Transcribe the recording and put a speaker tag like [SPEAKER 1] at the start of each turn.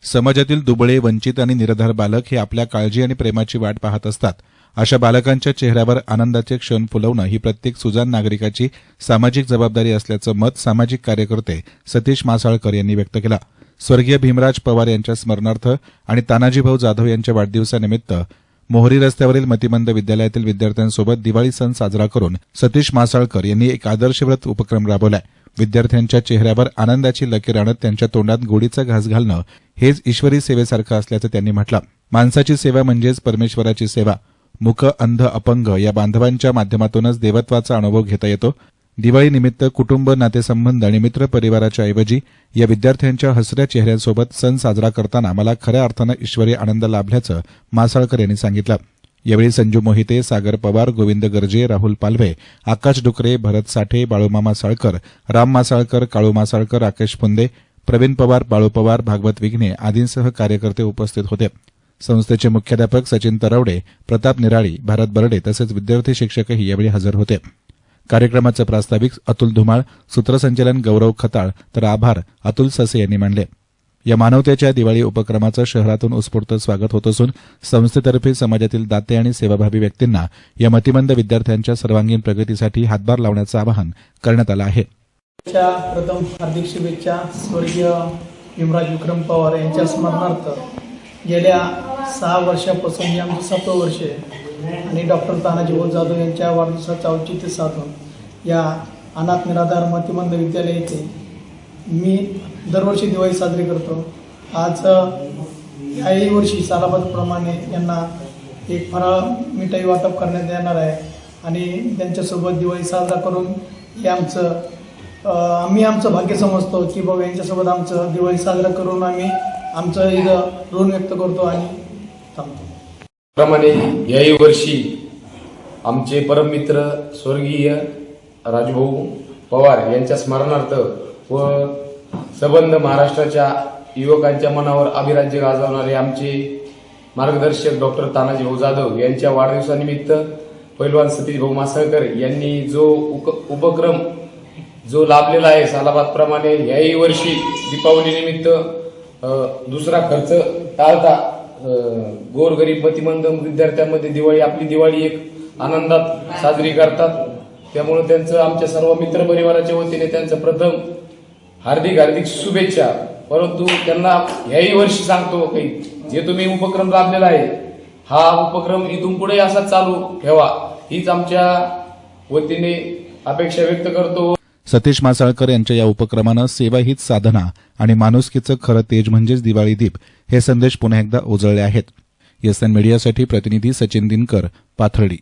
[SPEAKER 1] समाजातील दुबळे, वंचित आणि निराधार बालक हे आपल्या काळजी आणि प्रेमाची वाट पाहत असतात. अशा बालकांच्या चेहऱ्यावर आनंदाचे क्षण फुलवणं ही प्रत्येक सुजाण नागरिकाची सामाजिक जबाबदारी असल्याचं मत सामाजिक कार्यकर्ते सतीश मासाळकर यांनी व्यक्त केलं. स्वर्गीय भीमराज पवार यांच्या स्मरणार्थ आणि तानाजीभाऊ जाधव यांच्या वाढदिवसानिमित्त मोहरी रस्त्यावरील मतिमंद विद्यालयातील विद्यार्थ्यांसोबत दिवाळी सण साजरा करून सतीश मासाळकर यांनी एक आदर्शव्रत उपक्रम राबवलाय. विद्यार्थ्यांच्या चेहऱ्यावर आनंदाची लकीर आणत त्यांच्या तोंडात गोडीचा घास घालणं हेच ईश्वरी सेवेसारखं असल्याचं त्यांनी म्हटलं. माणसाची सेवा म्हणजेच परमेश्वराची सेवा. मूक, अंध, अपंग या बांधवांच्या माध्यमातूनच देवत्वाचा अनुभव घेता येतो. दिवाळीनिमित्त कुटुंब, नातेसंबंध आणि मित्र परिवाराच्या ऐवजी या विद्यार्थ्यांच्या हसऱ्या चेहऱ्यांसोबत सण साजरा करताना मला खऱ्या अर्थानं ईश्वरी आनंद लाभल्याचं मासाळकर यांनी सांगितलं. यावेळी संजू मोहिते, सागर पवार, गोविंद गर्जे, राहुल पालवे, आकाश डुकरे, भरत साठे, बाळूमामा साळकर, राम मासाळकर, काळू मासाळकर, राकेश फुंदे, प्रवीण पवार, बाळू पवार, भागवत विघ्ने आदींसह कार्यकर्ते उपस्थित होते. संस्थेचे मुख्याध्यापक सचिन तरवडे, प्रताप निराळी, भारत बर्डे तसेच विद्यार्थी शिक्षकही यावेळी हजर होते. कार्यक्रमाचे प्रास्ताविक अतुल धुमाळ, सूत्रसंचालन गौरव खताळ तर आभार अतुल ससे यांनी मानले. या मानवतेच्या दिवाळी उपक्रमाचं शहरातून उत्स्फूर्त स्वागत होत असून संस्थेतर्फे समाजातील दाते आणि सेवाभावी व्यक्तींना या मतिमंद विद्यार्थ्यांच्या सर्वांगीण प्रगतीसाठी हातभार लावण्याचं आवाहन करण्यात आलं आहे.
[SPEAKER 2] प्रथम हार्दिक शुभेच्छा. स्वर्गीय भीमराज विक्रम पवार यांच्या स्मरणार्थ गेल्या 6 वर्षापासून हे आमचं 7वं वर्ष आहे आणि डॉक्टर तानाजीभाऊ जाधव यांच्या वाढदिवसाचं औचित्य साधून या अनाथ निराधार मतिमंद विद्यालय येथे मी दरवर्षी दिवाळी साजरी करतो. आज याही वर्षी सालाबादप्रमाणे यांना एक फराळ मिठाई वाटप करण्यात येणार आहे आणि त्यांच्यासोबत दिवाळी साजरा करून हे आम्ही आमचं भाग्य समजतो की बाबा यांच्यासोबत आमचं दिवाळी साजरा करून आम्ही आमचं इथं ऋण व्यक्त करतो आणि थांबतो.
[SPEAKER 3] प्रमाणे याही वर्षी आमचे परममित्र स्वर्गीय राजभाऊ पवार यांच्या स्मरणार्थ व संबंध महाराष्ट्राच्या युवकांच्या मनावर अभिराज्य गाजवणारे आमचे मार्गदर्शक डॉक्टर तानाजीभाऊ जाधव यांच्या वाढदिवसानिमित्त पैलवान सतीश भाऊ मासाळकर यांनी जो उपक्रम जो लाभलेला आहे सालाबादप्रमाणे याही वर्षी दीपावलीनिमित्त दुसरा खर्च टाळता गोरगरीब मतिमंद विद्यार्थ्यांमध्ये दिवाळी आपली दिवाळी एक आनंदात साजरी करतात. त्यामुळे त्यांचं आमच्या सर्व मित्र परिवाराच्या वतीने त्यांचं प्रथम हार्दिक शुभेच्छा. परंतु त्यांना याही वर्षी सांगतो की जे तुम्ही उपक्रम राबलेला आहे हा उपक्रम इथून पुढे असाच चालू ठेवा हीच आमच्या वतीने अपेक्षा व्यक्त करतो.
[SPEAKER 1] सतीश मासाळकर यांच्या या उपक्रमानं सेवा हीच साधना आणि माणुसकीचं खरं तेज म्हणजेच दिवाळी दीप हे संदेश पुन्हा एकदा उजळले आहेत. एसएन मीडियासाठी प्रतिनिधी सचिन दिनकर, पाथर्डी.